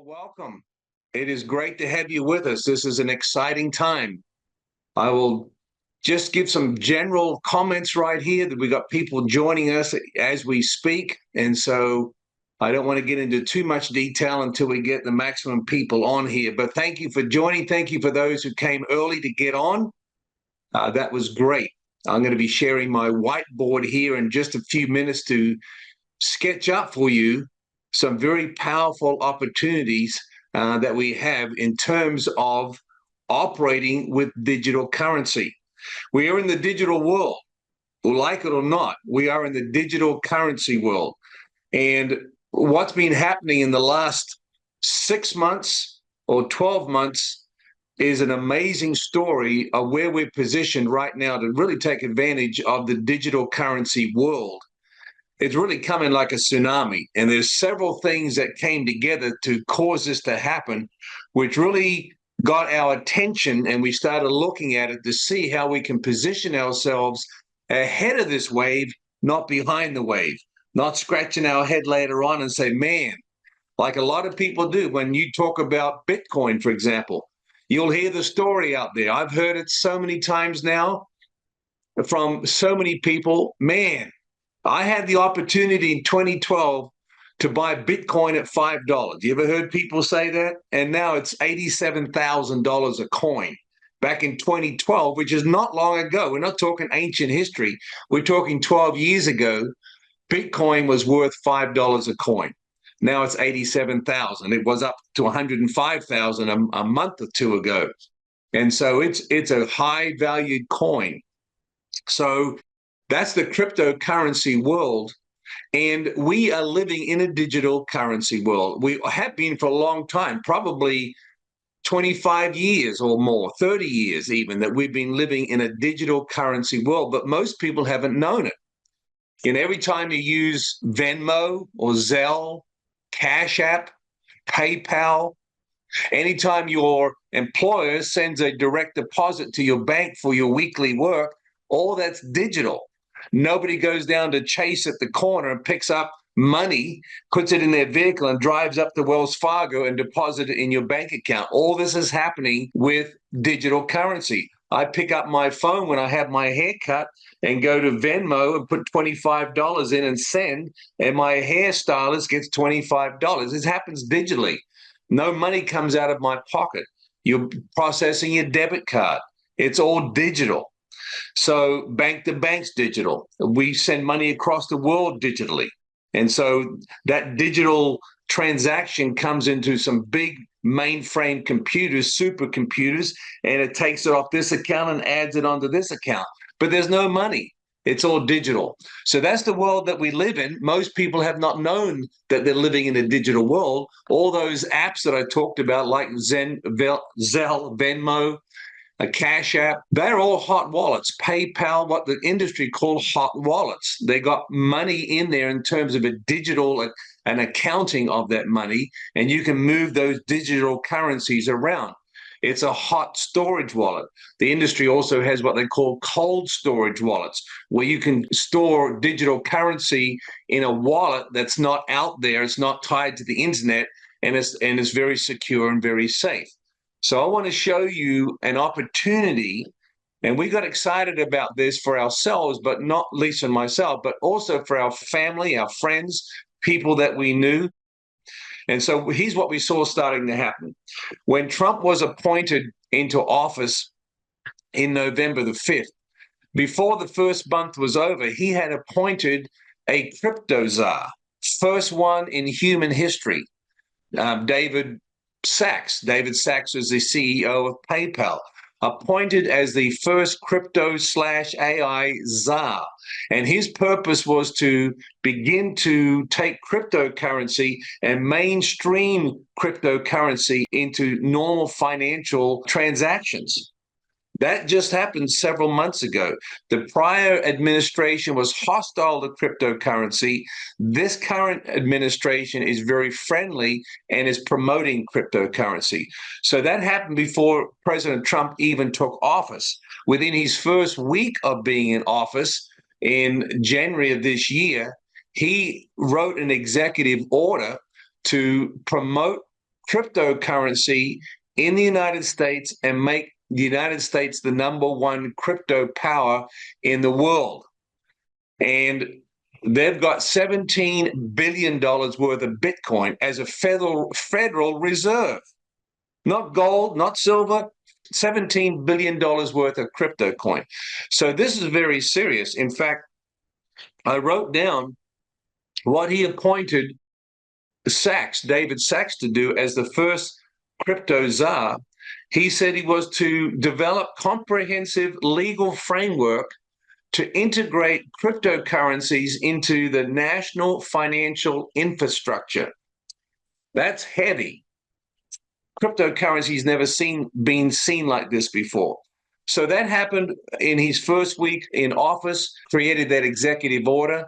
Welcome. It is great to have you with us. This is an exciting time. I will just give some general comments right here that we got people joining us as we speak. And so I don't want to get into too much detail until we get the maximum people on here. But thank you for joining. Thank you for those who came early to get on. That was great. I'm going to be sharing my whiteboard here in just a few minutes to sketch up for you some very powerful opportunities that we have in terms of operating with digital currency. We are in the digital world. Like it or not, we are in the digital currency world. And what's been happening in the last 6 months or 12 months is an amazing story of where we're positioned right now to really take advantage of the digital currency world. It's really coming like a tsunami. And there's several things that came together to cause this to happen, which really got our attention, and we started looking at it to see how we can position ourselves ahead of this wave, not behind the wave, not scratching our head later on and say, man, like a lot of people do when you talk about Bitcoin, for example. You'll hear the story out there. I've heard it so many times now from so many people. Man, I had the opportunity in 2012 to buy Bitcoin at $5. You ever heard people say that? And now it's $87,000 a coin. Back in 2012, which is not long ago, we're not talking ancient history. We're talking 12 years ago, Bitcoin was worth $5 a coin. Now it's 87,000. It was up to 105,000 a month or two ago. And so it's a high valued coin. So that's the cryptocurrency world. And we are living in a digital currency world. We have been for a long time, probably 25 years or more, 30 years even, that we've been living in a digital currency world, but most people haven't known it. And every time you use Venmo or Zelle, Cash App, PayPal, anytime your employer sends a direct deposit to your bank for your weekly work, all that's digital. Nobody goes down to Chase at the corner and picks up money, puts it in their vehicle and drives up to Wells Fargo and deposits it in your bank account. All this is happening with digital currency. I pick up my phone when I have my hair cut and go to Venmo and put $25 in and send, and my hairstylist gets $25. This happens digitally. No money comes out of my pocket. You're processing your debit card. It's all digital. So bank to bank's digital. We send money across the world digitally. And so that digital transaction comes into some big mainframe computers, supercomputers, and it takes it off this account and adds it onto this account. But there's no money. It's all digital. So that's the world that we live in. Most people have not known that they're living in a digital world. All those apps that I talked about, like Zelle, Venmo, a Cash App, they're all hot wallets. PayPal, what the industry calls hot wallets. They got money in there in terms of a digital, an accounting of that money, and you can move those digital currencies around. It's a hot storage wallet. The industry also has what they call cold storage wallets, where you can store digital currency in a wallet that's not out there, it's not tied to the internet, and it's very secure and very safe. So I want to show you an opportunity, and we got excited about this for ourselves, but not Lisa and myself, but also for our family, our friends, people that we knew. And so here's what we saw starting to happen. When Trump was appointed into office in November the 5th, before the first month was over, he had appointed a crypto czar, first one in human history, David Sachs. David Sachs was the CEO of PayPal, appointed as the first crypto/AI czar. And his purpose was to begin to take cryptocurrency and mainstream cryptocurrency into normal financial transactions. That just happened several months ago. The prior administration was hostile to cryptocurrency. This current administration is very friendly and is promoting cryptocurrency. So that happened before President Trump even took office. Within his first week of being in office in January of this year, he wrote an executive order to promote cryptocurrency in the United States and make the United States the #1 crypto power in the world. And they've got $17 billion worth of Bitcoin as a federal reserve. Not gold, not silver, $17 billion worth of crypto coin. So this is very serious. In fact, I wrote down what he appointed David Sachs, to do as the first crypto czar. He said he was to develop comprehensive legal framework to integrate cryptocurrencies into the national financial infrastructure. That's heavy. Cryptocurrency's never been seen like this before. So that happened in his first week in office, created that executive order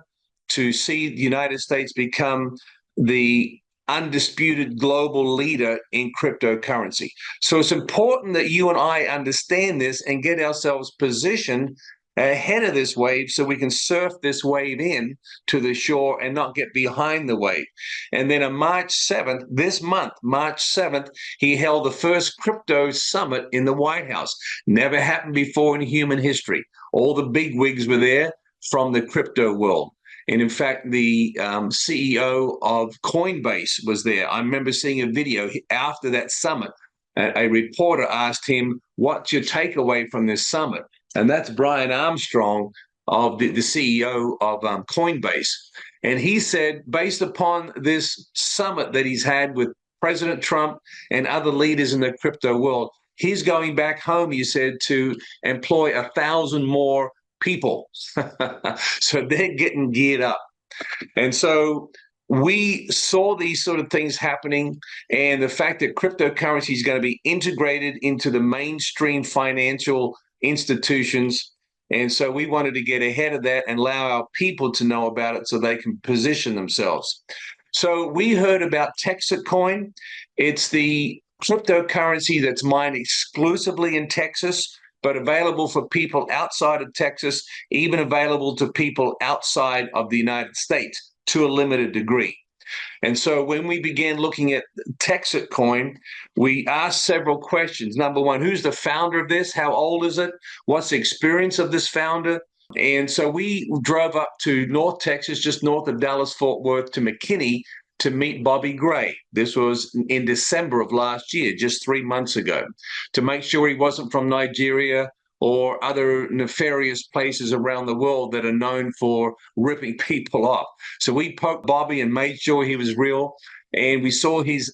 to see the United States become the undisputed global leader in cryptocurrency. So it's important that you and I understand this and get ourselves positioned ahead of this wave so we can surf this wave in to the shore and not get behind the wave. And then on March 7th, this month, March 7th, he held the first crypto summit in the White House. Never happened before in human history. All the big wigs were there from the crypto world. And in fact, the CEO of Coinbase was there. I remember seeing a video after that summit. A reporter asked him, "What's your takeaway from this summit?" And that's Brian Armstrong, of the CEO of Coinbase. And he said, based upon this summit that he's had with President Trump and other leaders in the crypto world, he's going back home, he said, to employ 1,000 more people. So they're getting geared up. And so we saw these sort of things happening, and the fact that cryptocurrency is going to be integrated into the mainstream financial institutions. And so we wanted to get ahead of that and allow our people to know about it so they can position themselves. So we heard about Texit coin. It's the cryptocurrency that's mined exclusively in Texas, but available for people outside of Texas, even available to people outside of the United States to a limited degree. And so when we began looking at Texit coin, we asked several questions. Number one, who's the founder of this? How old is it? What's the experience of this founder? And so we drove up to North Texas, just north of Dallas-Fort Worth, to McKinney to meet Bobby Gray. This was in December of last year, just 3 months ago, to make sure he wasn't from Nigeria or other nefarious places around the world that are known for ripping people off. So we poked Bobby and made sure he was real. And we saw his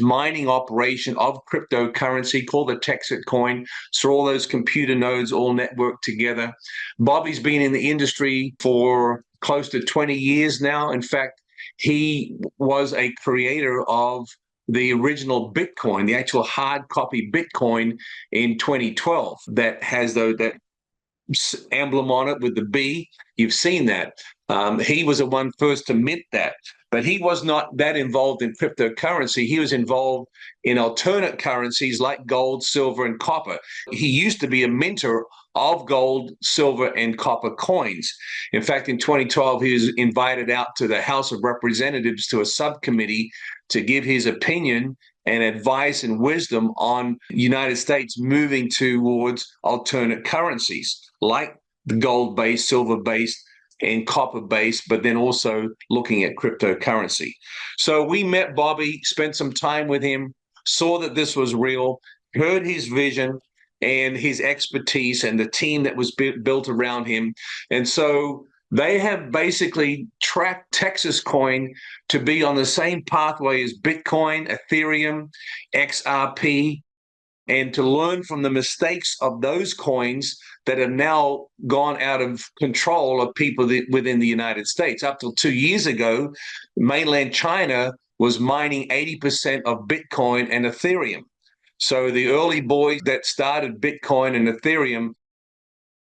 mining operation of cryptocurrency called the Texit coin. Saw all those computer nodes all networked together. Bobby's been in the industry for close to 20 years now. In fact, he was a creator of the original Bitcoin, the actual hard copy Bitcoin in 2012 that has that emblem on it with the B. You've seen that. He was the one first to mint that. But he was not that involved in cryptocurrency. He was involved in alternate currencies like gold, silver, and copper. He used to be a minter of gold, silver, and copper coins. In fact, in 2012, he was invited out to the House of Representatives to a subcommittee to give his opinion and advice and wisdom on the United States moving towards alternate currencies like the gold-based, silver-based, and copper-based, but then also looking at cryptocurrency. So we met Bobby, spent some time with him, saw that this was real, heard his vision and his expertise and the team that was built around him. And so they have basically tracked Texas coin to be on the same pathway as Bitcoin, Ethereum, XRP, and to learn from the mistakes of those coins that have now gone out of control of people within the United States. Up till 2 years ago, mainland China was mining 80% of Bitcoin and Ethereum. So the early boys that started Bitcoin and Ethereum,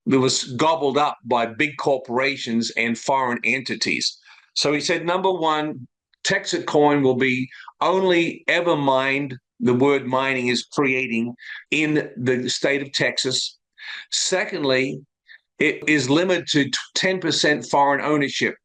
it was gobbled up by big corporations and foreign entities. So he said, number one, Texit coin will be only ever mined, the word mining is creating, in the state of Texas. Secondly, it is limited to 10% foreign ownership.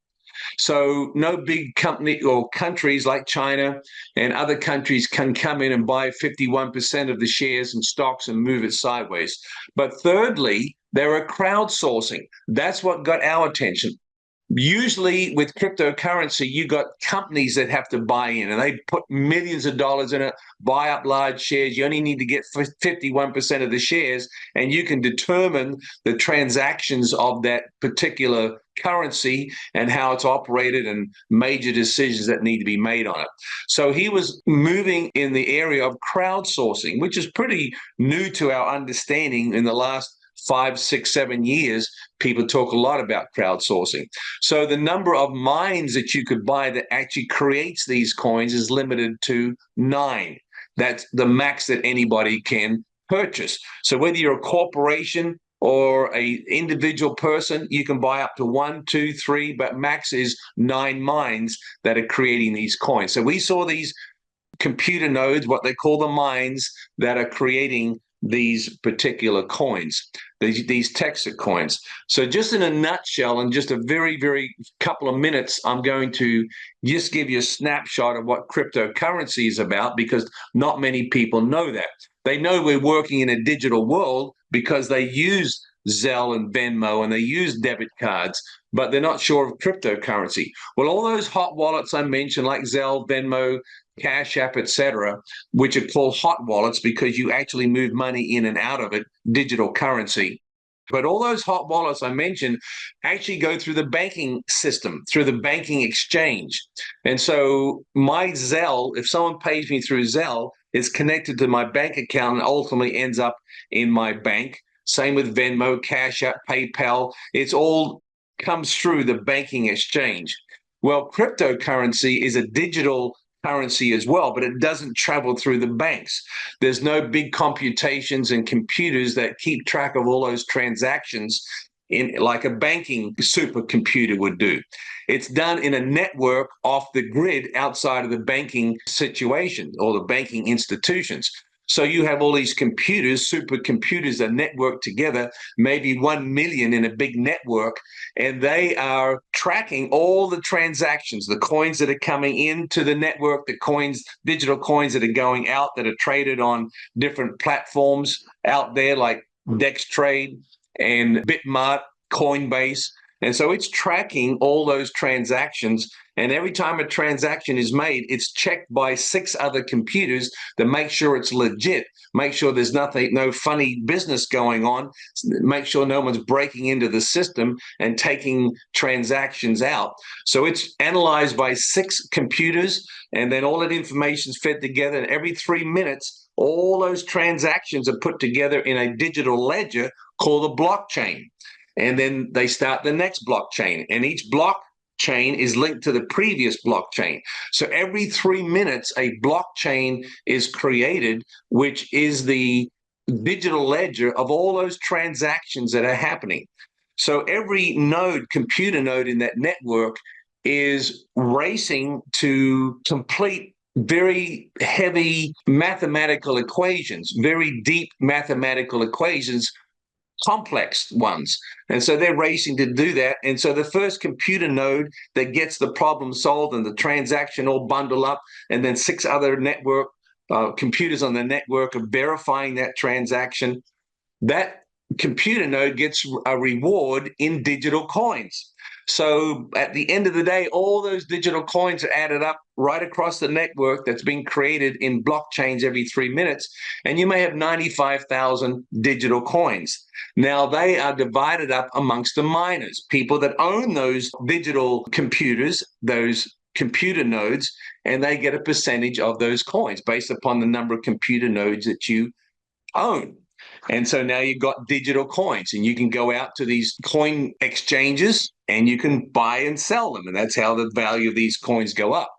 So no big company or countries like China and other countries can come in and buy 51% of the shares and stocks and move it sideways. But thirdly, there are crowdsourcing. That's what got our attention. Usually with cryptocurrency, you got companies that have to buy in and they put millions of dollars in it, buy up large shares. You only need to get 51% of the shares, and you can determine the transactions of that particular currency and how it's operated and major decisions that need to be made on it. So he was moving in the area of crowdsourcing, which is pretty new to our understanding in the last 5, 6, 7 years. People talk a lot about crowdsourcing. So the number of mines that you could buy that actually creates these coins is limited to 9. That's the max that anybody can purchase. So whether you're a corporation or a individual person, you can buy up to 1, 2, 3, but max is 9 mines that are creating these coins. So we saw these computer nodes, what they call the mines, that are creating these particular coins, these Texit coins. So just in a nutshell, in just a very, very couple of minutes, I'm going to just give you a snapshot of what cryptocurrency is about, because not many people know that. They know we're working in a digital world because they use Zelle and Venmo and they use debit cards, but they're not sure of cryptocurrency. Well, all those hot wallets I mentioned, like Zelle, Venmo, Cash App, etc., which are called hot wallets because you actually move money in and out of it, digital currency. But all those hot wallets I mentioned actually go through the banking system, through the banking exchange. And so my Zelle, if someone pays me through Zelle, it's connected to my bank account and ultimately ends up in my bank. Same with Venmo, Cash App, PayPal. It's all comes through the banking exchange. Well, cryptocurrency is a digital currency as well, but it doesn't travel through the banks. There's no big computations and computers that keep track of all those transactions in like a banking supercomputer would do. It's done in a network off the grid outside of the banking situation or the banking institutions. So you have all these computers, supercomputers that network together, maybe 1 million in a big network, and they are tracking all the transactions, the coins that are coming into the network, the coins, digital coins that are going out that are traded on different platforms out there like DexTrade and Bitmart, Coinbase. And so it's tracking all those transactions. And every time a transaction is made, it's checked by 6 other computers to make sure it's legit, make sure there's nothing, no funny business going on, make sure no one's breaking into the system and taking transactions out. So it's analyzed by 6 computers, and then all that information is fed together. And every 3 minutes, all those transactions are put together in a digital ledger called a blockchain. And then they start the next blockchain, and each blockchain is linked to the previous blockchain. So every 3 minutes, a blockchain is created, which is the digital ledger of all those transactions that are happening. So every node, computer node in that network is racing to complete very heavy mathematical equations, very deep mathematical equations, complex ones. And so they're racing to do that. And so the first computer node that gets the problem solved and the transaction all bundled up, and then 6 other network computers on the network are verifying that transaction, that computer node gets a reward in digital coins. So at the end of the day, all those digital coins are added up right across the network that's being created in blockchains every 3 minutes. And you may have 95,000 digital coins. Now they are divided up amongst the miners, people that own those digital computers, those computer nodes, and they get a percentage of those coins based upon the number of computer nodes that you own. And so now you've got digital coins, and you can go out to these coin exchanges and you can buy and sell them. And that's how the value of these coins go up.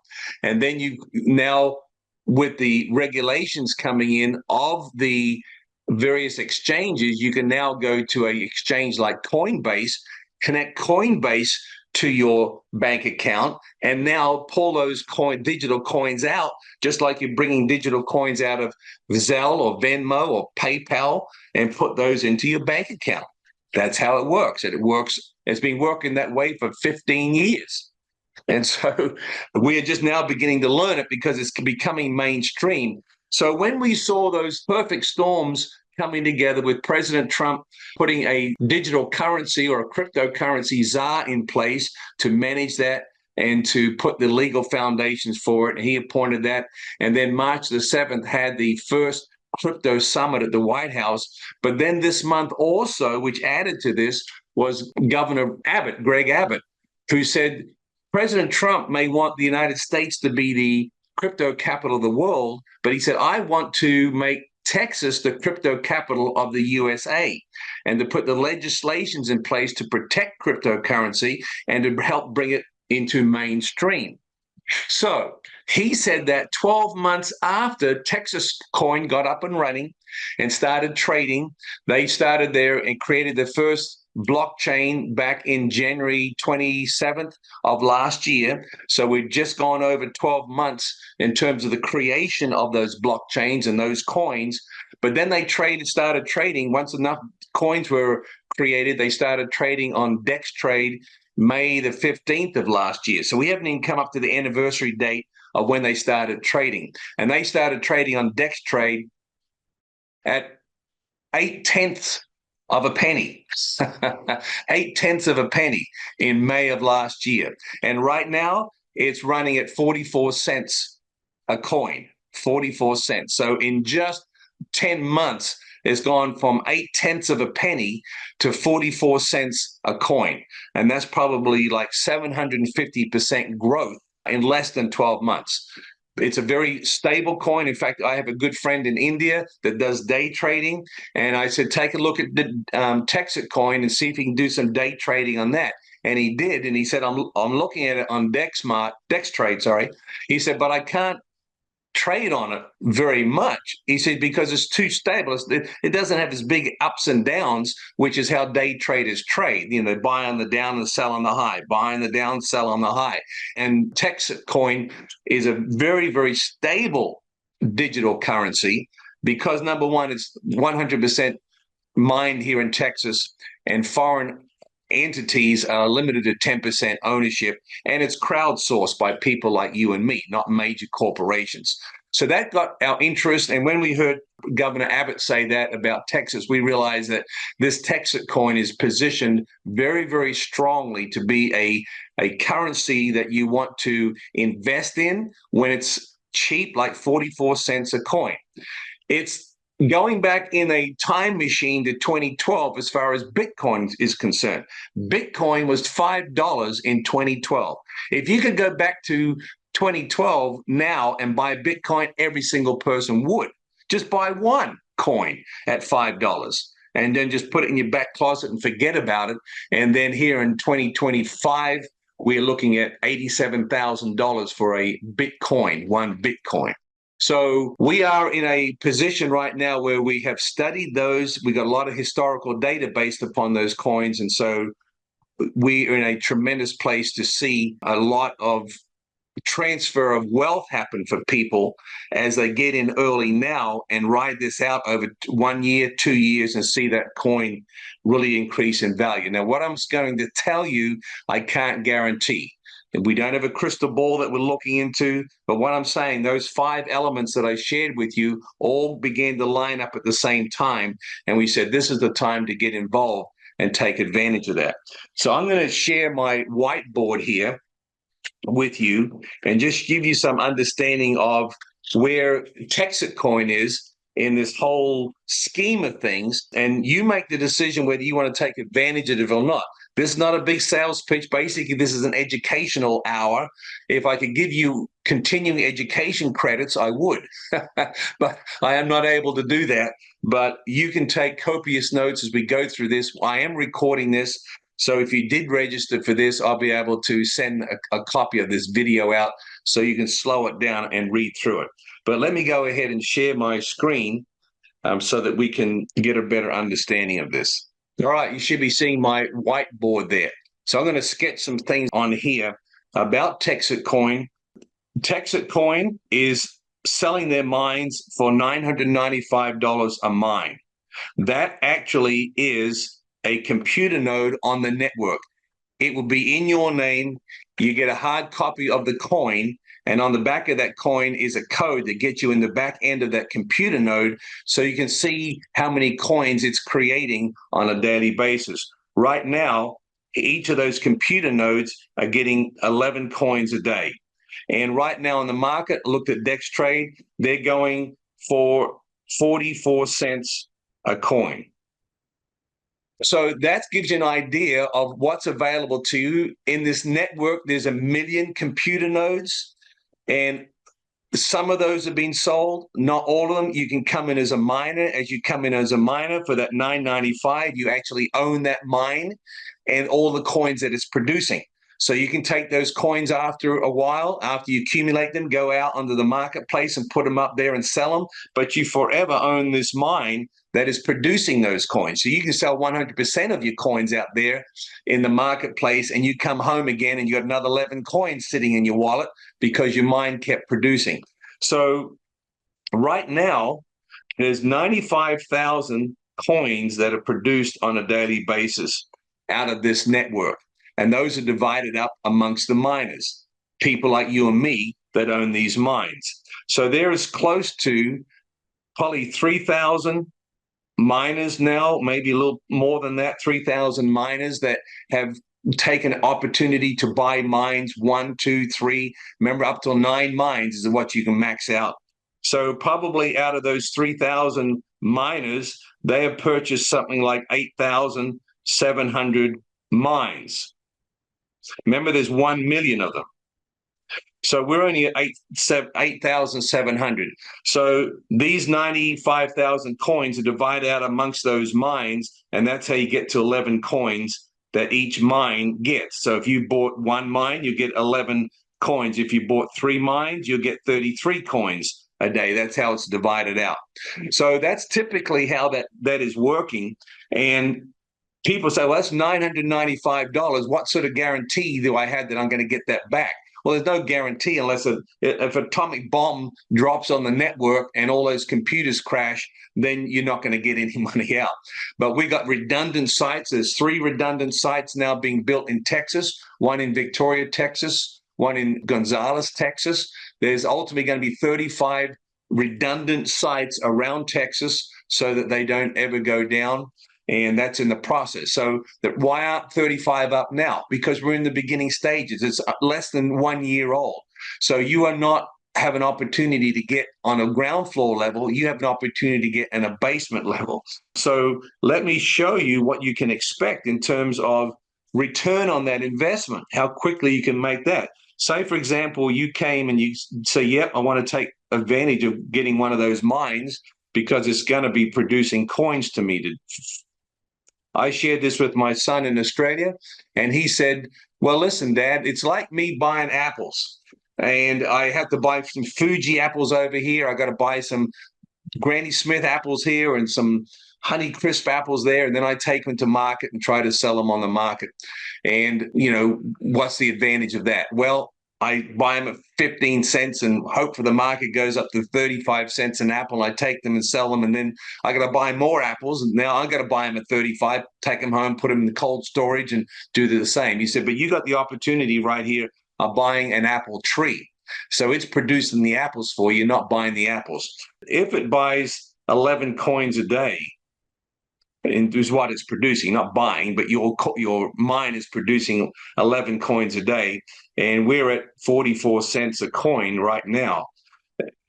And then you now, with the regulations coming in of the various exchanges, you can now go to an exchange like Coinbase, connect Coinbase to your bank account, and now pull those digital coins out, just like you're bringing digital coins out of Zelle or Venmo or PayPal, and put those into your bank account. That's how it works. And it works. It's been working that way for 15 years. And so we're just now beginning to learn it because it's becoming mainstream. So when we saw those perfect storms coming together with President Trump putting a digital currency or a cryptocurrency czar in place to manage that and to put the legal foundations for it, and he appointed that. And then March the 7th had the first crypto summit at the White House. But then this month also, which added to this, was Governor Abbott, Greg Abbott, who said President Trump may want the United States to be the crypto capital of the world, but he said, I want to make Texas the crypto capital of the USA, and to put the legislations in place to protect cryptocurrency and to help bring it into mainstream. So he said that 12 months after Texas coin got up and running and started trading, they started there and created the first blockchain back in January 27th of last year. So we've just gone over 12 months in terms of the creation of those blockchains and those coins. But then they started trading. Once enough coins were created, they started trading on DEX Trade May the 15th of last year. So we haven't even come up to the anniversary date of when they started trading. And they started trading on DEX Trade at 8/10 of a penny, 8/10 of a penny in May of last year. And right now it's running at 44 cents a coin, 44 cents. So in just 10 months, it's gone from 8/10 of a penny to 44 cents a coin. And that's probably like 750% growth in less than 12 months. It's a very stable coin. In fact, I have a good friend in India that does day trading. And I said, take a look at the Texit coin and see if he can do some day trading on that. And he did. And he said, I'm looking at it on DEX Trade, sorry. He said, but I can't trade on it very much. He said, because it's too stable. It doesn't have as big ups and downs, which is how day traders trade. You know, they buy on the down and sell on the high, buy on the down, sell on the high. And Texit coin is a very, very stable digital currency because, number one, it's 100% mined here in Texas, and foreign entities are limited to 10% ownership, and it's crowdsourced by people like you and me, not major corporations. So that got our interest. And when we heard Governor Abbott say that about Texas, we realized that this Texit coin is positioned very, very strongly to be a currency that you want to invest in when it's cheap, like 44 cents a coin. It's going back in a time machine to 2012 as far as Bitcoin is concerned. Bitcoin was $5 in 2012. If you could go back to 2012 now and buy Bitcoin, every single person would. Just buy one coin at $5 and then just put it in your back closet and forget about it. And then here in 2025, we're looking at $87,000 for a Bitcoin, one Bitcoin. So we are in a position right now where we have studied those. We got a lot of historical data based upon those coins. And so we are in a tremendous place to see a lot of transfer of wealth happen for people as they get in early now and ride this out over 1 year, 2 years, and see that coin really increase in value. Now, what I'm going to tell you, I can't guarantee. We don't have a crystal ball that we're looking into, but what I'm saying, those 5 elements that I shared with you all began to line up at the same time, and we said this is the time to get involved and take advantage of that. So I'm going to share my whiteboard here with you and just give you some understanding of where Texit coin is in this whole scheme of things, and you make the decision whether you want to take advantage of it or not. This is not a big sales pitch. Basically, this is an educational hour. If I could give you continuing education credits, I would. But I am not able to do that. But you can take copious notes as we go through this. I am recording this. So if you did register for this, I'll be able to send a copy of this video out so you can slow it down and read through it. But let me go ahead and share my screen so that we can get a better understanding of this. All right, you should be seeing my whiteboard there. So I'm going to sketch some things on here about Texit coin. Texit coin is selling their mines for $995 a mine. That actually is a computer node on the network. it will be in your name. You get a hard copy of the coin, and on the back of that coin is a code that gets you in the back end of that computer node so you can see how many coins it's creating on a daily basis. Right now, each of those computer nodes are getting 11 coins a day. And right now in the market, looked at Dextrade, they're going for 44 cents a coin. So that gives you an idea of what's available to you. In this network, there's 1 million computer nodes, and some of those have been sold, not all of them. You can come in as a miner. As you come in as a miner for that $9.95, you actually own that mine and all the coins that it's producing. So you can take those coins after a while, after you accumulate them, go out onto the marketplace and put them up there and sell them. But you forever own this mine that is producing those coins. So you can sell 100% of your coins out there in the marketplace, and you come home again and you got another 11 coins sitting in your wallet because your mine kept producing. So right now, there's 95,000 coins that are produced on a daily basis out of this network. And those are divided up amongst the miners, people like you and me that own these mines. So there is close to probably 3,000 miners now, maybe a little more than that, 3,000 miners that have taken an opportunity to buy mines, 1, 2, 3, remember up till 9 mines is what you can max out. So probably out of those 3,000 miners, they have purchased something like 8,700 mines. Remember, there's 1 million of them. So we're only at 8,700. So these 95,000 coins are divided out amongst those mines, and that's how you get to 11 coins that each mine gets. So if you bought 1 mine, you get 11 coins. If you bought 3 mines, you'll get 33 coins a day. That's how it's divided out. So that's typically how that is working. And people say, well, that's $995. What sort of guarantee do I have that I'm going to get that back? Well, there's no guarantee unless if an atomic bomb drops on the network and all those computers crash, then you're not going to get any money out. But we got redundant sites. There's 3 redundant sites now being built in Texas, one in Victoria, Texas, one in Gonzales, Texas. There's ultimately going to be 35 redundant sites around Texas so that they don't ever go down. And that's in the process. So why aren't 35 up now? Because we're in the beginning stages. It's less than 1 year old. So you are not have an opportunity to get on a ground floor level. You have an opportunity to get in a basement level. So let me show you what you can expect in terms of return on that investment, how quickly you can make that. Say, for example, you came and you say, yep, I want to take advantage of getting one of those mines because it's going to be producing coins to me. I shared this with my son in Australia, and he said, well, listen, Dad, it's like me buying apples. And I have to buy some Fuji apples over here. I got to buy some Granny Smith apples here and some Honey Crisp apples there. And then I take them to market and try to sell them on the market. And, you know, what's the advantage of that? Well, I buy them at 15 cents and hope for the market goes up to 35 cents an apple. And I take them and sell them. And then I got to buy more apples. And now I got to buy them at 35, take them home, put them in the cold storage and do the same. He said, but you got the opportunity right here of buying an apple tree. So it's producing the apples for you, not buying the apples. If it buys 11 coins a day, and is what it's producing, not buying, but your mine is producing 11 coins a day, and we're at 44 cents a coin right now.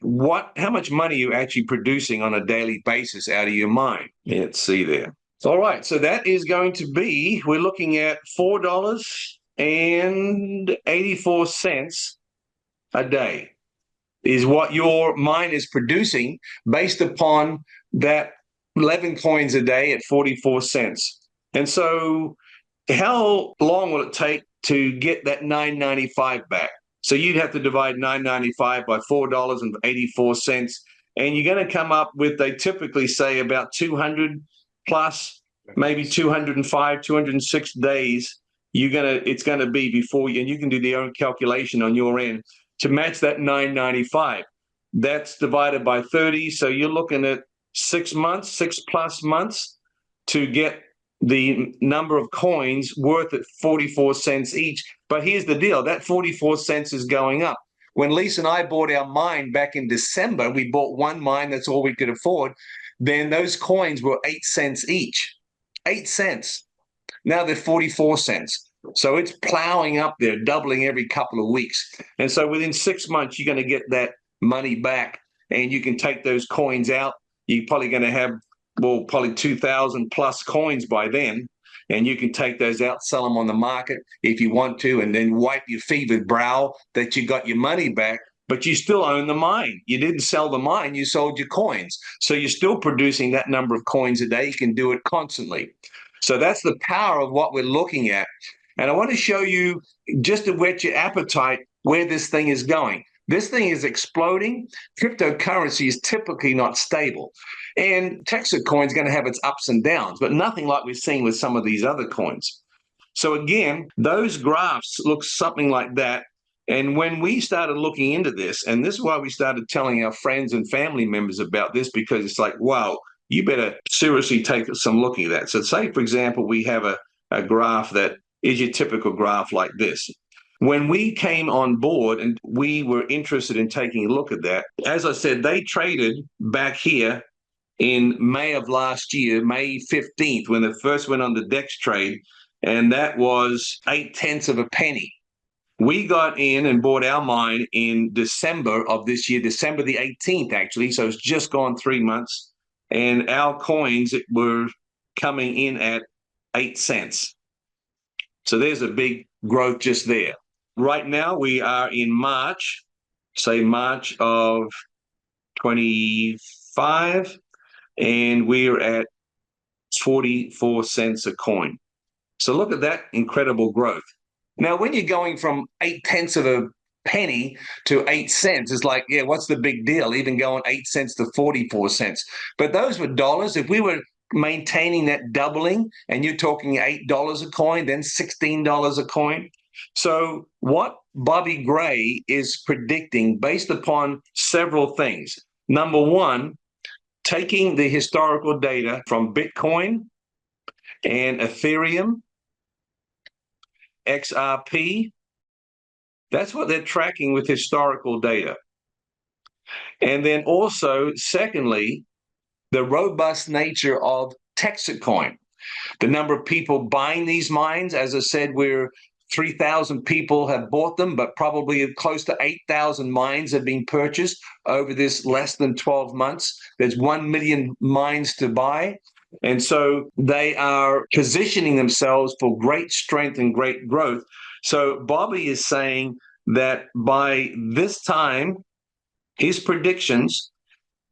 How much money are you actually producing on a daily basis out of your mine? Let's see there. All right, so that is going to be, we're looking at $4.84 a day is what your mine is producing based upon that 11 coins a day at 44 cents. And so how long will it take to get that $9.95 back? So you'd have to divide $9.95 by $4.84, and you're going to come up with, they typically say about 200 plus, maybe 205, 206 days. It's going to be before you, and you can do the own calculation on your end to match that $9.95. That's divided by 30, so you're looking at 6 months, 6+ months to get the number of coins worth at 44 cents each. But here's the deal, that 44 cents is going up. When Lisa and I bought our mine back in December, we bought one mine, that's all we could afford. Then those coins were 8 cents each. 8 cents. Now they're 44 cents. So it's plowing up there, doubling every couple of weeks. And so within 6 months, you're going to get that money back, and you can take those coins out. You're probably going to have, well, probably 2,000 plus coins by then. And you can take those out, sell them on the market if you want to, and then wipe your fevered brow that you got your money back, but you still own the mine. You didn't sell the mine, you sold your coins. So you're still producing that number of coins a day. You can do it constantly. So that's the power of what we're looking at. And I want to show you, just to whet your appetite, where this thing is going. This thing is exploding. Cryptocurrency is typically not stable. And Texit coin is going to have its ups and downs, but nothing like we're seeing with some of these other coins. So again, those graphs look something like that. And when we started looking into this, and this is why we started telling our friends and family members about this, because it's like, wow, you better seriously take some look at that. So say, for example, we have a graph that is your typical graph like this. When we came on board and we were interested in taking a look at that, as I said, they traded back here in May of last year, May 15th, when they first went on the DEX trade, and that was 0.8 of a penny. We got in and bought our mine in December of this year, December the 18th, actually, so it's just gone 3 months, and our coins were coming in at 8 cents. So there's a big growth just there. Right now, we are in March, say March of 25, and we're at 44 cents a coin. So look at that incredible growth. Now, when you're going from 0.8 of a penny to 8 cents, it's like, yeah, what's the big deal? Even going 8 cents to 44 cents. But those were dollars. If we were maintaining that doubling, and you're talking $8 a coin, then $16 a coin. So what Bobby Gray is predicting, based upon several things. Number one, taking the historical data from Bitcoin and Ethereum, XRP, that's what they're tracking with historical data. And then also, secondly, the robust nature of Texit coin. The number of people buying these mines, as I said, we're 3,000 people have bought them, but probably close to 8,000 mines have been purchased over this less than 12 months. There's 1 million mines to buy. And so they are positioning themselves for great strength and great growth. So Bobby is saying that by this time, his predictions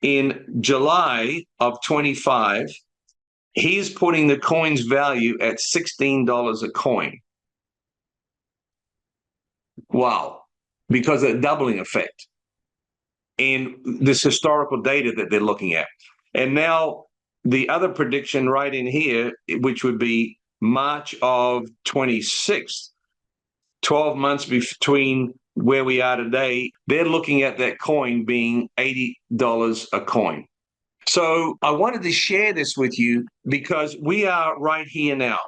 in July of 25, he's putting the coin's value at $16 a coin. Wow, because of the doubling effect and this historical data that they're looking at. And now the other prediction right in here, which would be March of 26, 12 months between where we are today, they're looking at that coin being $80 a coin. So I wanted to share this with you because we are right here now.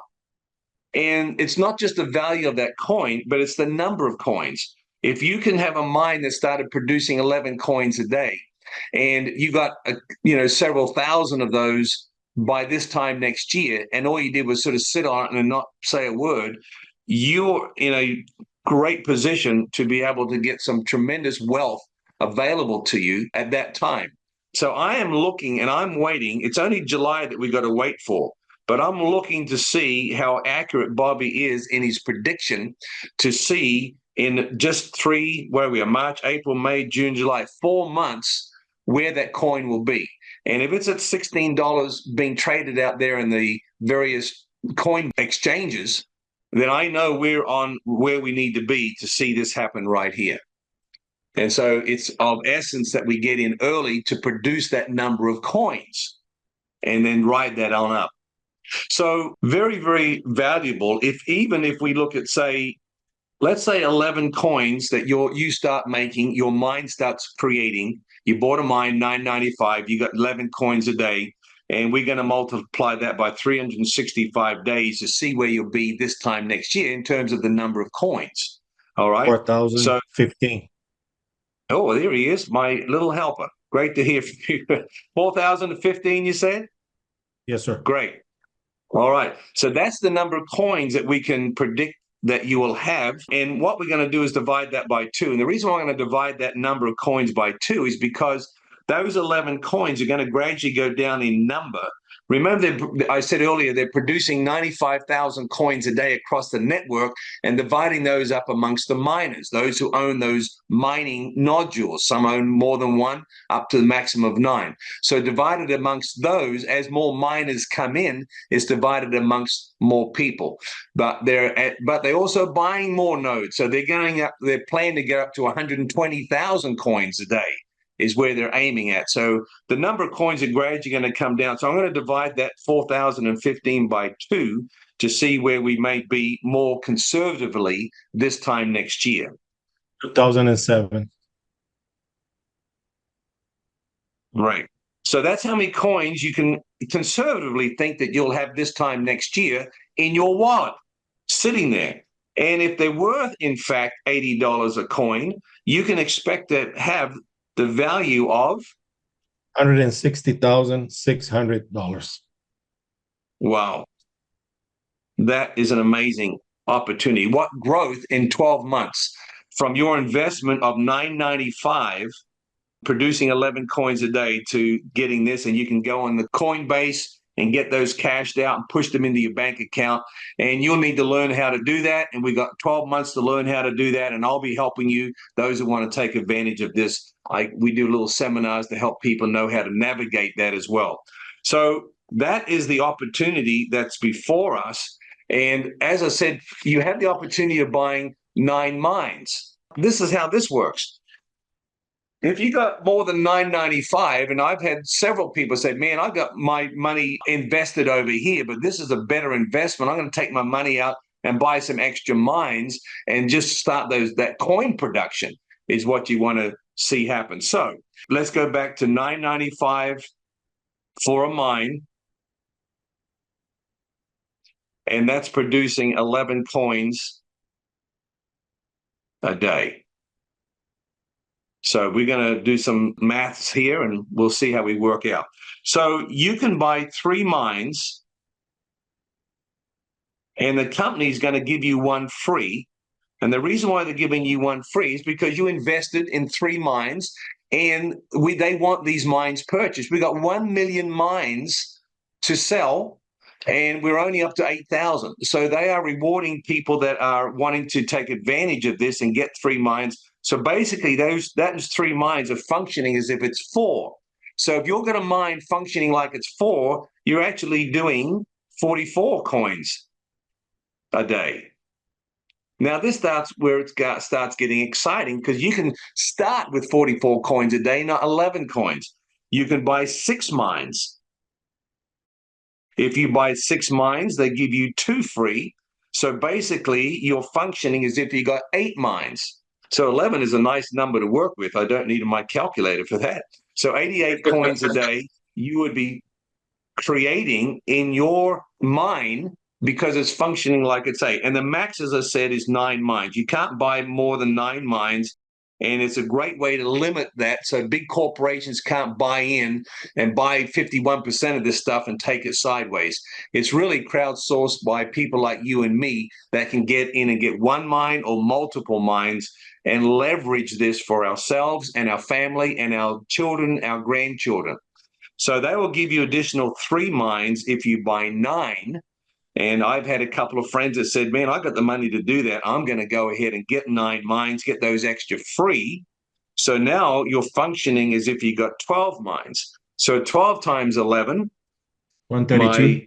And it's not just the value of that coin, but it's the number of coins. If you can have a mine that started producing 11 coins a day, and you got several thousand of those by this time next year, and all you did was sort of sit on it and not say a word, you're in a great position to be able to get some tremendous wealth available to you at that time. So I am looking and I'm waiting. It's only July that we got to wait for. But I'm looking to see how accurate Bobby is in his prediction, to see in just March, April, May, June, July, 4 months, where that coin will be. And if it's at $16 being traded out there in the various coin exchanges, then I know we're on where we need to be to see this happen right here. And so it's of essence that we get in early to produce that number of coins and then ride that on up. So very, very valuable. Even if we look at, let's say 11 coins that you start making, your mine starts creating. You bought a mine, $9.95, you got 11 coins a day, and we're going to multiply that by 365 days to see where you'll be this time next year in terms of the number of coins. All right. 4,015. Oh, there he is, my little helper. Great to hear from you. 4,015, you said? Yes, sir. Great. All right. So that's the number of coins that we can predict that you will have. And what we're going to do is divide that by 2. And the reason why I'm going to divide that number of coins by 2 is because those 11 coins are going to gradually go down in number. Remember, I said earlier, they're producing 95,000 coins a day across the network and dividing those up amongst the miners, those who own those mining nodules. Some own more than one, up to the maximum of 9. So divided amongst those, as more miners come in, it's divided amongst more people. But they're also buying more nodes. So they're going up, they're planning to get up to 120,000 coins a day is where they're aiming at. So the number of coins are gradually going to come down. So I'm going to divide that 4,015 by 2 to see where we may be more conservatively this time next year. 2007. Right. So that's how many coins you can conservatively think that you'll have this time next year in your wallet, sitting there. And if they're worth, in fact, $80 a coin, you can expect to have the value of $160,600. Wow. That is an amazing opportunity. What growth in 12 months from your investment of $9.95, producing 11 coins a day, to getting this, and you can go on the Coinbase and get those cashed out and push them into your bank account. And you'll need to learn how to do that. And we've got 12 months to learn how to do that. And I'll be helping you, those who want to take advantage of this. We do little seminars to help people know how to navigate that as well. So that is the opportunity that's before us. And as I said, you have the opportunity of buying 9 mines. This is how this works. If you got more than $9.95, and I've had several people say, man, I've got my money invested over here, but this is a better investment. I'm going to take my money out and buy some extra mines and just start that coin production is what you want to see happen. So let's go back to $9.95 for a mine. And that's producing 11 coins a day. So we're going to do some maths here and we'll see how we work out. So you can buy 3 mines and the company is going to give you 1 free. And the reason why they're giving you 1 free is because you invested in 3 mines and they want these mines purchased. We got 1 million mines to sell and we're only up to 8,000. So they are rewarding people that are wanting to take advantage of this and get 3 mines. So basically, those 3 mines are functioning as if it's 4. So if you're going to mine functioning like it's 4, you're actually doing 44 coins a day. Now, this starts where it starts getting exciting because you can start with 44 coins a day, not 11 coins. You can buy 6 mines. If you buy 6 mines, they give you 2 free. So basically, you're functioning as if you got 8 mines. So 11 is a nice number to work with. I don't need my calculator for that. So 88 coins a day you would be creating in your mine because it's functioning like it's 8. And the max, as I said, is 9 mines. You can't buy more than 9 mines. And it's a great way to limit that so big corporations can't buy in and buy 51% of this stuff and take it sideways. It's really crowdsourced by people like you and me that can get in and get 1 mine or multiple mines and leverage this for ourselves and our family and our children, our grandchildren. So they will give you additional 3 mines if you buy 9. And I've had a couple of friends that said, man, I got the money to do that. I'm going to go ahead and get 9 mines, get those extra free. So now you're functioning as if you got 12 mines. So 12 times 11. 132.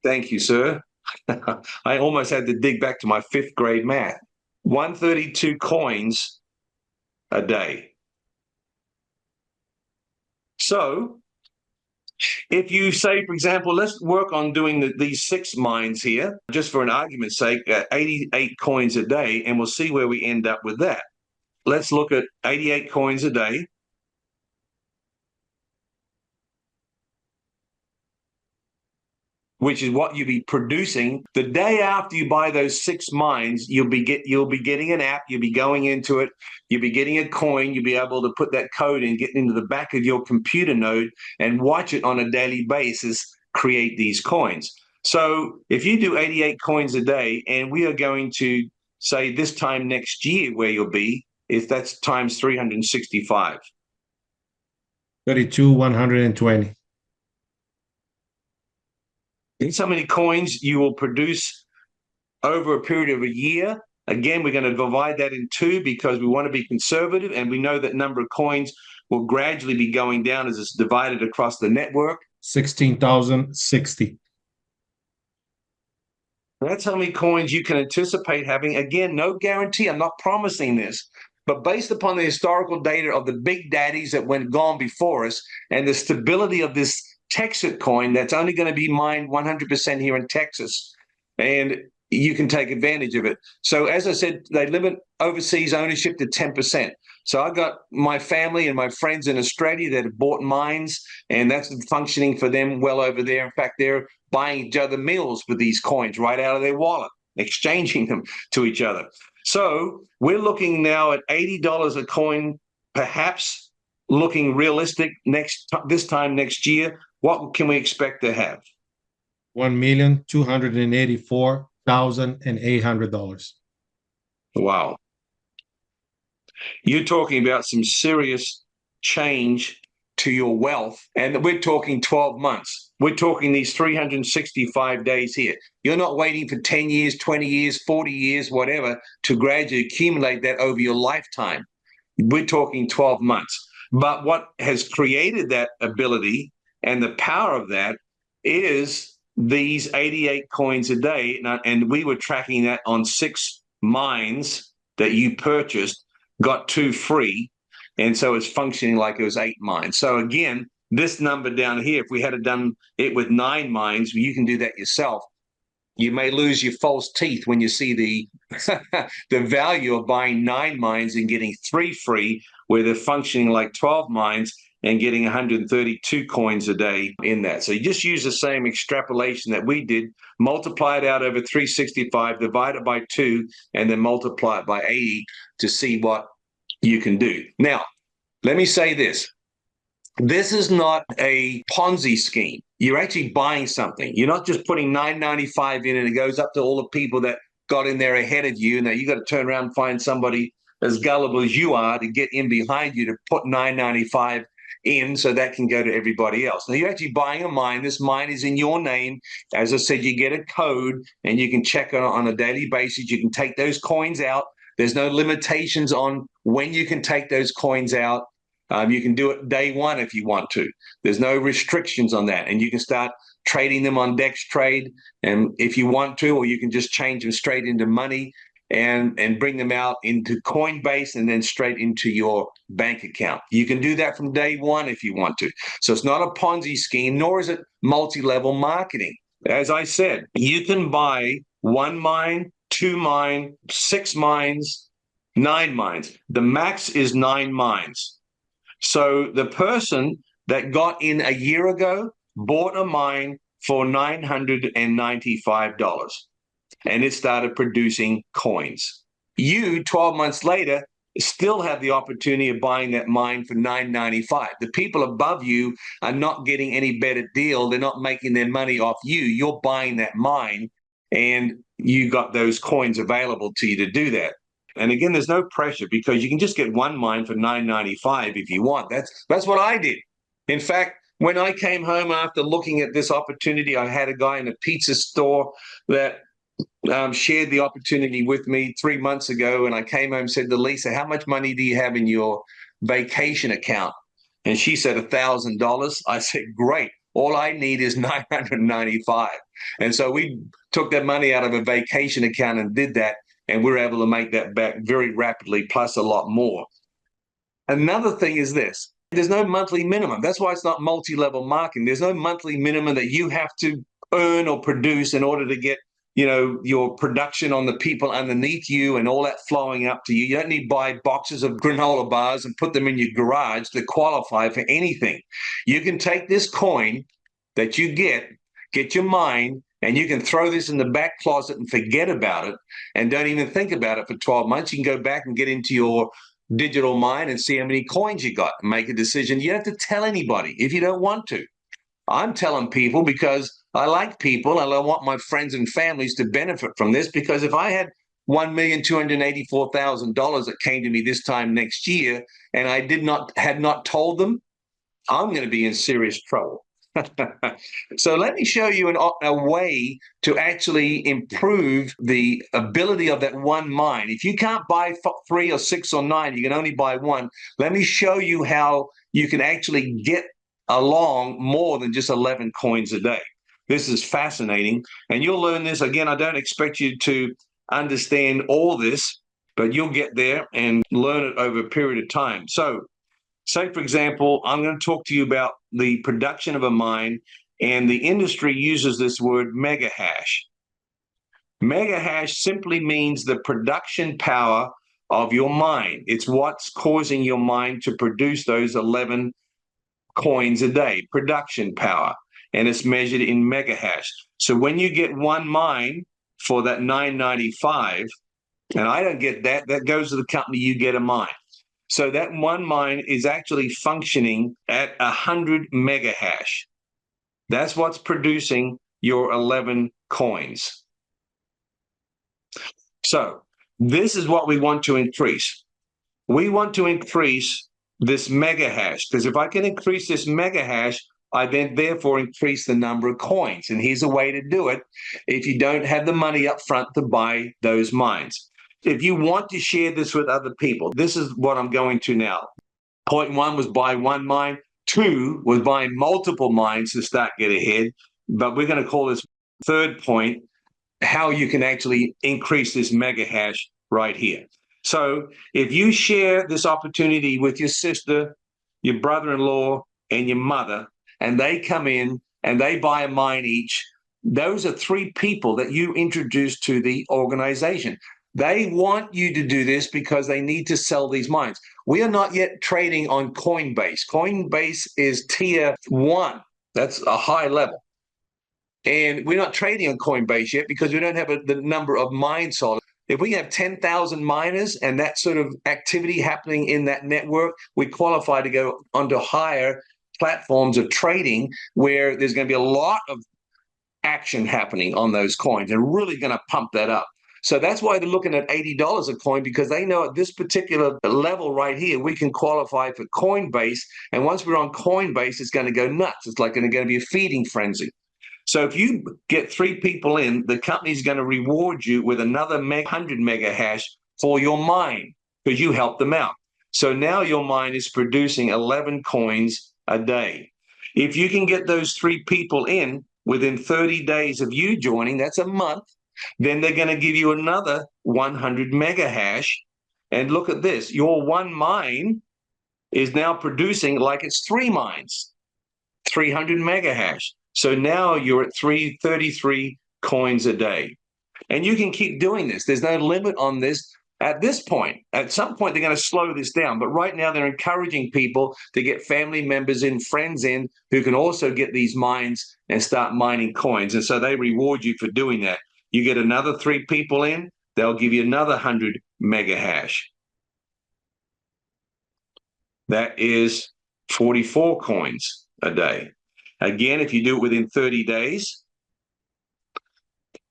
Thank you, sir. I almost had to dig back to my 5th grade math. 132 coins a day. So if you say, for example, let's work on doing these 6 mines here, just for an argument's sake, at 88 coins a day, and we'll see where we end up with that. Let's look at 88 coins a day. which is what you'll be producing. The day after you buy those 6 mines, you'll be getting an app. You'll be going into it. You'll be getting a coin. You'll be able to put that code and get into the back of your computer node and watch it on a daily basis create these coins. So if you do 88 coins a day, and we are going to say this time next year where you'll be, if that's times 365. 32,120. Guess how many coins you will produce over a period of a year? Again, we're going to divide that in 2 because we want to be conservative, and we know that number of coins will gradually be going down as it's divided across the network. 16,060. That's how many coins you can anticipate having. Again, no guarantee. I'm not promising this. But based upon the historical data of the big daddies that went gone before us and the stability of this Texit coin that's only going to be mined 100% here in Texas, and you can take advantage of it. So as I said, they limit overseas ownership to 10%. So I got my family and my friends in Australia that have bought mines, and that's functioning for them well over there. In fact, they're buying each other meals with these coins right out of their wallet, exchanging them to each other. So we're looking now at $80 a coin, perhaps looking realistic this time next year. What can we expect to have? $1,284,800. Wow. You're talking about some serious change to your wealth, and we're talking 12 months. We're talking these 365 days here. You're not waiting for 10 years, 20 years, 40 years, whatever, to gradually accumulate that over your lifetime. We're talking 12 months. But what has created that ability and the power of that is these 88 coins a day. And we were tracking that on 6 mines that you purchased, got 2 free. And so it's functioning like it was 8 mines. So again, this number down here, if we had done it with 9 mines, you can do that yourself. You may lose your false teeth when you see the the value of buying 9 mines and getting 3 free, where they're functioning like 12 mines and getting 132 coins a day in that. So you just use the same extrapolation that we did, multiply it out over 365, divide it by 2, and then multiply it by 80 to see what you can do. Now, let me say this. This is not a Ponzi scheme. You're actually buying something. You're not just putting $9.95 in and it goes up to all the people that got in there ahead of you. Now you got to turn around and find somebody as gullible as you are to get in behind you to put $9.95 in so that can go to everybody else. Now you're actually buying a mine. This mine is in your name. As I said, you get a code and you can check it on a daily basis. You can take those coins out. There's no limitations on when you can take those coins out. You can do it day one if you want to. There's no restrictions on that. And you can start trading them on Dex Trade and if you want to, or you can just change them straight into money and bring them out into Coinbase and then straight into your bank account. You can do that from day one if you want to. So it's not a Ponzi scheme, nor is it multi-level marketing. As I said, you can buy 1 mine, 2 mine, 6 mines, 9 mines. The max is 9 mines. So the person that got in a year ago bought a mine for $995 and it started producing coins. You, 12 months later, still have the opportunity of buying that mine for $995. The people above you are not getting any better deal. They're not making their money off you. You're buying that mine and you got those coins available to you to do that. And again, there's no pressure because you can just get 1 mine for $9.95 if you want. That's what I did. In fact, when I came home after looking at this opportunity, I had a guy in a pizza store that shared the opportunity with me 3 months ago. And I came home and said to Lisa, how much money do you have in your vacation account? And she said $1,000. I said, great. All I need is $995. And so we took that money out of a vacation account and did that. And we're able to make that back very rapidly, plus a lot more. Another thing is this. There's no monthly minimum. That's why it's not multi-level marketing. There's no monthly minimum that you have to earn or produce in order to get, your production on the people underneath you and all that flowing up to you. You don't need to buy boxes of granola bars and put them in your garage to qualify for anything. You can take this coin that you get get your mind, and you can throw this in the back closet and forget about it and don't even think about it for 12 months. You can go back and get into your digital mine and see how many coins you got and make a decision. You don't have to tell anybody if you don't want to. I'm telling people because I like people and I want my friends and families to benefit from this, because if I had $1,284,000 that came to me this time next year and I had not told them, I'm going to be in serious trouble. So let me show you a way to actually improve the ability of that one mine. If you can't buy 3 or 6 or 9, you can only buy one. Let me show you how you can actually get along more than just 11 coins a day. This is fascinating, and you'll learn this. Again, I don't expect you to understand all this, but you'll get there and learn it over a period of time. So say, for example, I'm going to talk to you about the production of a mine, and the industry uses this word mega hash. Mega hash simply means the production power of your mine. It's what's causing your mine to produce those 11 coins a day, production power, and it's measured in mega hash. So when you get one mine for that $9.95, and I don't get that, that goes to the company, you get a mine. So that one mine is actually functioning at 100 mega hash. That's what's producing your 11 coins. So this is what we want to increase. We want to increase this mega hash, because if I can increase this mega hash, I then therefore increase the number of coins. And here's a way to do it if you don't have the money up front to buy those mines. If you want to share this with other people, this is what I'm going to now. Point 1 was buy one mine. 2 was buying multiple mines to start get ahead. But we're going to call this third point how you can actually increase this mega hash right here. So if you share this opportunity with your sister, your brother-in-law, and your mother, and they come in and they buy a mine each, those are 3 people that you introduce to the organization. They want you to do this because they need to sell these mines. We are not yet trading on Coinbase. Coinbase is tier 1. That's a high level. And we're not trading on Coinbase yet because we don't have the number of mines sold. If we have 10,000 miners and that sort of activity happening in that network, we qualify to go onto higher platforms of trading where there's going to be a lot of action happening on those coins and really going to pump that up. So that's why they're looking at $80 a coin, because they know at this particular level right here, we can qualify for Coinbase. And once we're on Coinbase, it's going to go nuts. It's like going to be a feeding frenzy. So if you get 3 people in, the company's going to reward you with another 100 mega hash for your mine because you helped them out. So now your mine is producing 11 coins a day. If you can get those 3 people in within 30 days of you joining, that's a month, then they're going to give you another 100 mega hash. And look at this. Your one mine is now producing like it's 3 mines, 300 mega hash. So now you're at 333 coins a day. And you can keep doing this. There's no limit on this at this point. At some point, they're going to slow this down. But right now, they're encouraging people to get family members in, friends in, who can also get these mines and start mining coins. And so they reward you for doing that. You get another 3 people in, they'll give you another 100 mega hash. That is 44 coins a day. Again, if you do it within 30 days,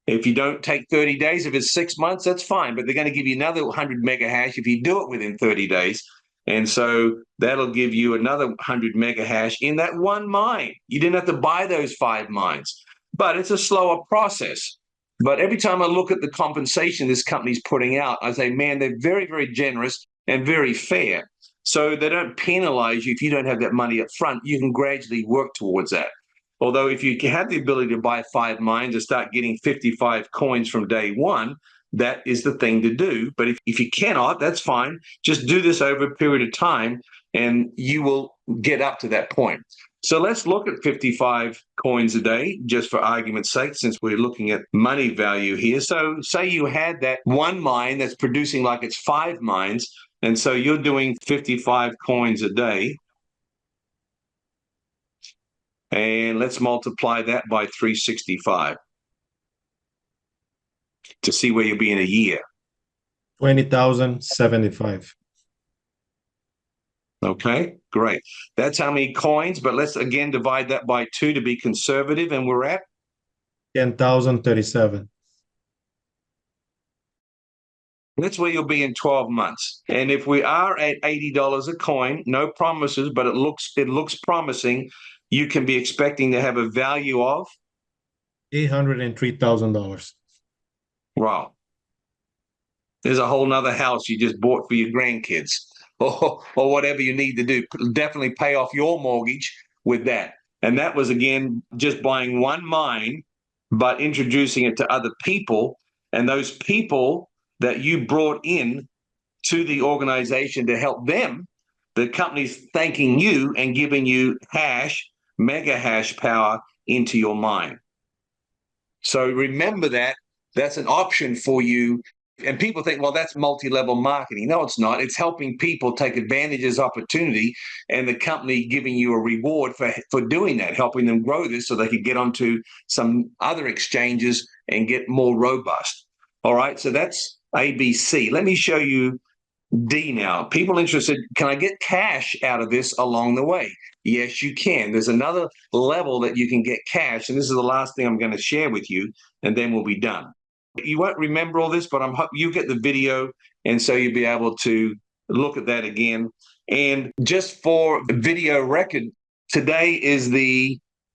if you don't take 30 days, if it's 6 months, that's fine. But they're going to give you another 100 mega hash if you do it within 30 days. And so that'll give you another 100 mega hash in that one mine. You didn't have to buy those 5 mines. But it's a slower process. But every time I look at the compensation this company's putting out, I say, man, they're very, very generous and very fair. So they don't penalize you if you don't have that money up front. You can gradually work towards that. Although if you have the ability to buy 5 mines and start getting 55 coins from day one, that is the thing to do. But if you cannot, that's fine. Just do this over a period of time and you will get up to that point. So let's look at 55 coins a day, just for argument's sake, since we're looking at money value here. So say you had that one mine that's producing like it's 5 mines, and so you're doing 55 coins a day. And let's multiply that by 365 to see where you'll be in a year. 20,075. Okay, great. That's how many coins, but let's again divide that by 2 to be conservative, and we're at 10,037. that's where you'll be in 12 months. And if we are at $80 a coin, no promises, but it looks promising, you can be expecting to have a value of $803,000. wow. There's a whole nother house you just bought for your grandkids or whatever you need to do. Definitely pay off your mortgage with that. And that was, again, just buying one mine, but introducing it to other people. And those people that you brought in to the organization to help them, the company's thanking you and giving you hash, mega hash power into your mine. So remember that. That's an option for you. And people think, well, that's multi-level marketing. No, it's not. It's helping people take advantage of this opportunity and the company giving you a reward for doing that, helping them grow this so they could get onto some other exchanges and get more robust. All right, so that's ABC. Let me show you D now. People interested, can I get cash out of this along the way? Yes, you can. There's another level that you can get cash, and this is the last thing I'm going to share with you, and then we'll be done. You won't remember all this, but I'm hope you get the video, and so you'll be able to look at that again. And just for video record, today is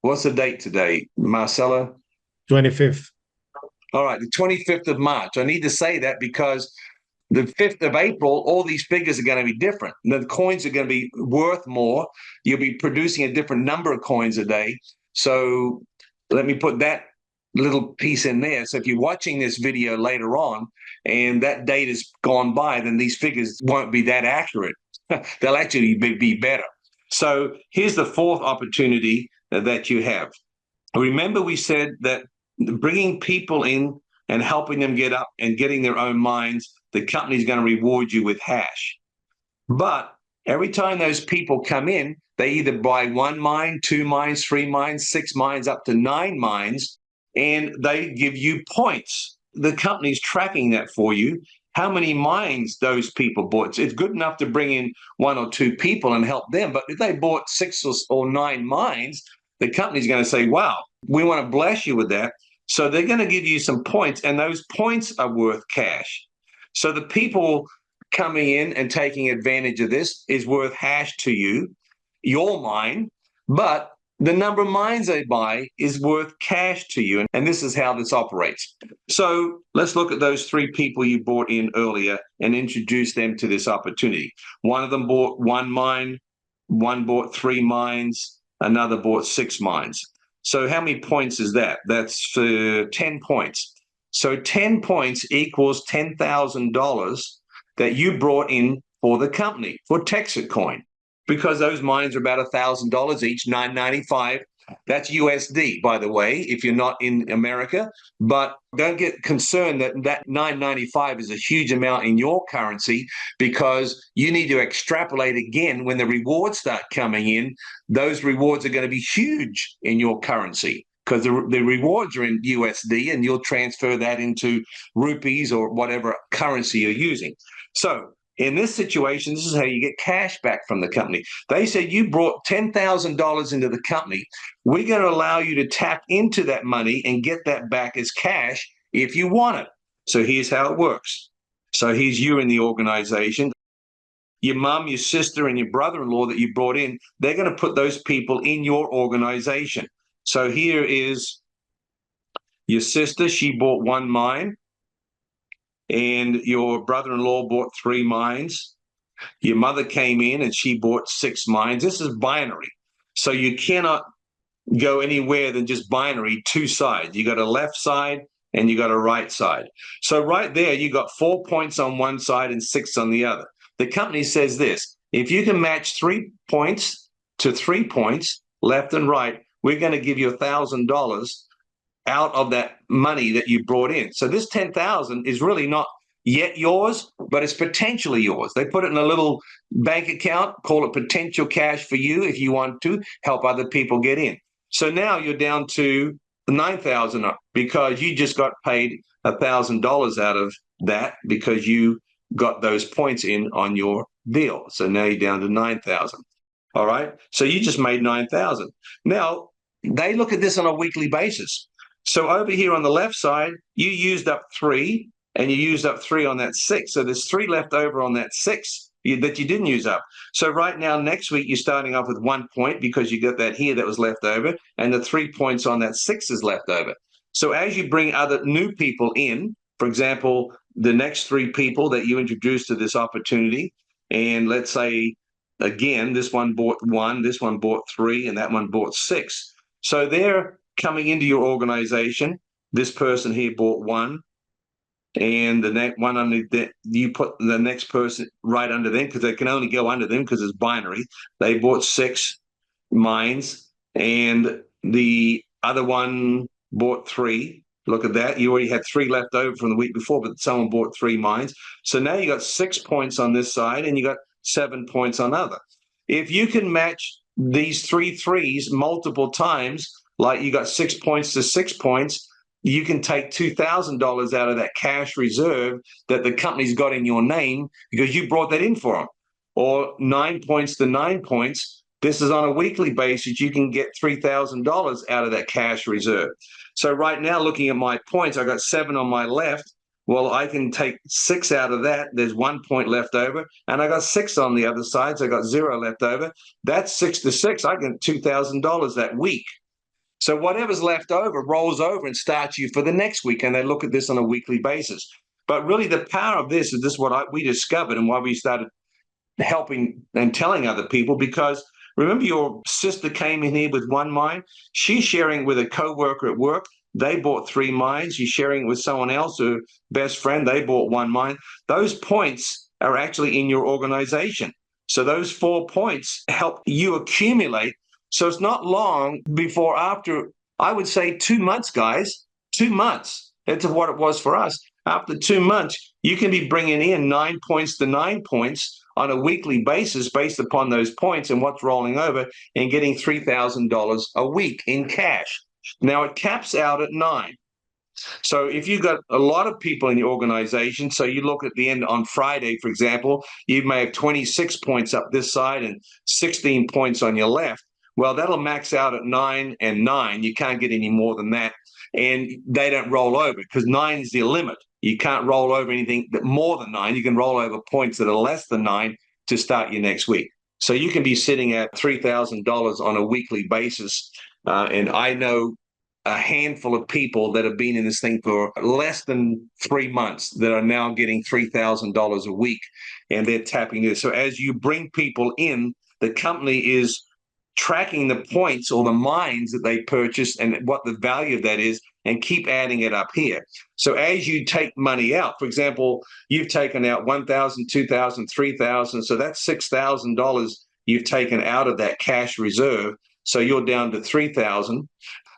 what's the date today, Marcella? 25th. All right, the 25th of March. I need to say that because the 5th of April, all these figures are going to be different. The coins are going to be worth more. You'll be producing a different number of coins a day. So let me put that little piece in there. So if you're watching this video later on and that date has gone by, then these figures won't be that accurate. They'll actually be better. So here's the fourth opportunity that you have. Remember, we said that bringing people in and helping them get up and getting their own mines, the company's going to reward you with hash. But every time those people come in, they either buy one mine, 2 mines, 3 mines, 6 mines, up to 9 mines, and they give you points. The company's tracking that for you, how many mines those people bought. It's good enough to bring in 1 or 2 people and help them, but if they bought 6 or 9 mines, the company's going to say, wow, we want to bless you with that. So they're going to give you some points, and those points are worth cash. So the people coming in and taking advantage of this is worth hash to you, your mine, but the number of mines they buy is worth cash to you. And this is how this operates. So let's look at those 3 people you brought in earlier and introduce them to this opportunity. One of them bought 1 mine, one bought 3 mines, another bought 6 mines. So how many points is that? That's for 10 points. So 10 points equals $10,000 that you brought in for the company, for Texit coin, because those mines are about $1,000 each, $9.95. That's USD, by the way, if you're not in America. But don't get concerned that that $9.95 is a huge amount in your currency, because you need to extrapolate again when the rewards start coming in. Those rewards are going to be huge in your currency, because the rewards are in USD, and you'll transfer that into rupees or whatever currency you're using. So in this situation, this is how you get cash back from the company. They said you brought $10,000 into the company. We're going to allow you to tap into that money and get that back as cash if you want it. So here's how it works. So here's you in the organization. Your mom, your sister, and your brother-in-law that you brought in, they're going to put those people in your organization. So here is your sister. She bought 1 mine. And your brother-in-law bought 3 mines. Your mother came in and she bought 6 mines. This is binary. So you cannot go anywhere than just binary, 2 sides. You got a left side and you got a right side. So right there, you got 4 points on one side and 6 on the other. The company says this: if you can match 3 points to 3 points, left and right, we're going to give you $1,000 out of that money that you brought in. So this 10,000 is really not yet yours, but it's potentially yours. They put it in a little bank account, call it potential cash for you if you want to help other people get in. So now you're down to 9,000 because you just got paid $1,000 out of that because you got those points in on your deal. So now you're down to 9,000. All right. So you just made 9,000. Now they look at this on a weekly basis. So over here on the left side, you used up 3 and you used up 3 on that 6. So there's 3 left over on that 6 that you didn't use up. So right now, next week, you're starting off with 1 point because you got that here that was left over, and the 3 points on that 6 is left over. So as you bring other new people in, for example, the next 3 people that you introduce to this opportunity, and let's say, again, this one bought 1, this one bought 3, and that one bought 6. So they're coming into your organization. This person here bought 1, and the next one under that, you put the next person right under them because they can only go under them because it's binary. They bought 6 mines, and the other one bought 3. Look at that. You already had 3 left over from the week before, but someone bought 3 mines. So now you got 6 points on this side, and you got 7 points on other. If you can match these 3 threes multiple times, like you got 6 points to 6 points, you can take $2,000 out of that cash reserve that the company's got in your name because you brought that in for them. Or 9 points to 9 points. This is on a weekly basis. You can get $3,000 out of that cash reserve. So right now, looking at my points, I got 7 on my left. Well, I can take 6 out of that. There's 1 point left over, and I got 6 on the other side, so I got 0 left over. That's 6 to 6. I get $2,000 that week. So whatever's left over rolls over and starts you for the next week, and they look at this on a weekly basis. But really, the power of this is this what we discovered and why we started helping and telling other people, because remember your sister came in here with 1 mine. She's sharing with a co-worker at work. They bought 3 mines. She's sharing it with someone else, her best friend. They bought 1 mine. Those points are actually in your organization. So those 4 points help you accumulate. So it's not long before, after, I would say 2 months, guys, 2 months. That's what it was for us. After 2 months, you can be bringing in 9 points to 9 points on a weekly basis based upon those points and what's rolling over, and getting $3,000 a week in cash. Now, it caps out at 9. So if you've got a lot of people in your organization, so you look at the end on Friday, for example, you may have 26 points up this side and 16 points on your left. Well, that'll max out at 9 and 9. You can't get any more than that. And they don't roll over because 9 is the limit. You can't roll over anything more than 9. You can roll over points that are less than 9 to start your next week. So you can be sitting at $3,000 on a weekly basis. And I know a handful of people that have been in this thing for less than 3 months that are now getting $3,000 a week, and they're tapping this. So as you bring people in, the company is tracking the points or the mines that they purchased and what the value of that is, and keep adding it up here. So as you take money out, for example, you've taken out $1,000, $2,000, $3,000. So that's $6,000 you've taken out of that cash reserve. So you're down to $3,000.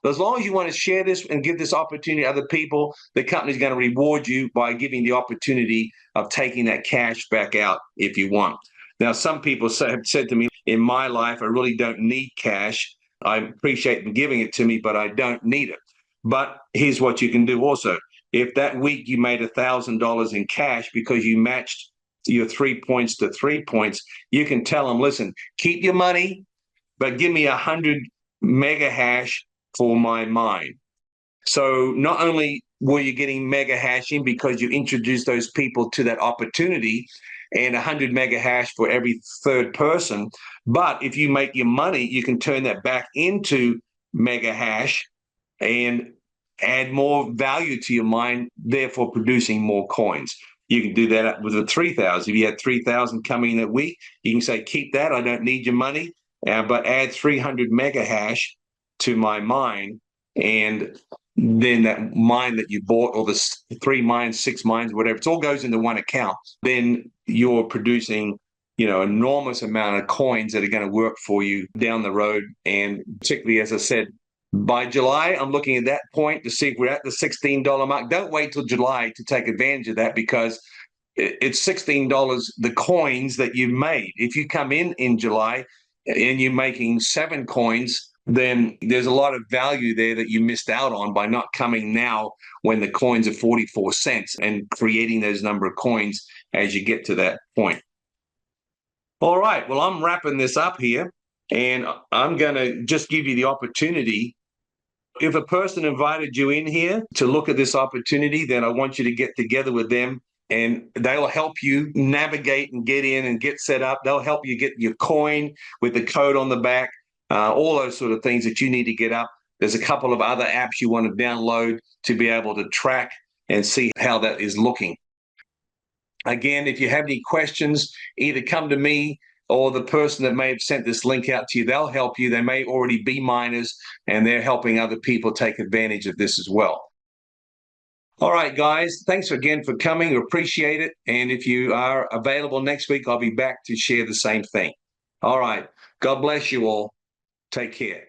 As long as you want to share this and give this opportunity to other people, the company's going to reward you by giving the opportunity of taking that cash back out if you want. Now, some people have said to me, in my life, I really don't need cash. I appreciate them giving it to me, but I don't need it. But here's what you can do also. If that week you made $1,000 in cash because you matched your 3 points to 3 points, you can tell them, listen, keep your money, but give me 100 mega hash for my mine. So not only were you getting mega hashing because you introduced those people to that opportunity, and 100 mega hash for every third person, but if you make your money, you can turn that back into mega hash and add more value to your mine, therefore producing more coins. You can do that with the 3,000. If you had 3,000 coming in that week, you can say, keep that, I don't need your money, but add 300 mega hash to my mine, and then that mine that you bought, or the 3 mines, 6 mines, whatever, it all goes into one account. Then you're producing, enormous amount of coins that are going to work for you down the road. And particularly, as I said, by July, I'm looking at that point to see if we're at the $16 mark. Don't wait till July to take advantage of that, because it's $16, the coins that you've made. If you come in July and you're making 7 coins, then there's a lot of value there that you missed out on by not coming now when the coins are 44 cents and creating those number of coins as you get to that point. All right, well, I'm wrapping this up here, and I'm going to just give you the opportunity. If a person invited you in here to look at this opportunity, then I want you to get together with them, and they'll help you navigate and get in and get set up. They'll help you get your coin with the code on the back, all those sort of things that you need to get up. There's a couple of other apps you want to download to be able to track and see how that is looking. Again, if you have any questions, either come to me or the person that may have sent this link out to you. They'll help you. They may already be miners, and they're helping other people take advantage of this as well. All right, guys, thanks again for coming. Appreciate it. And if you are available next week, I'll be back to share the same thing. All right. God bless you all. Take care.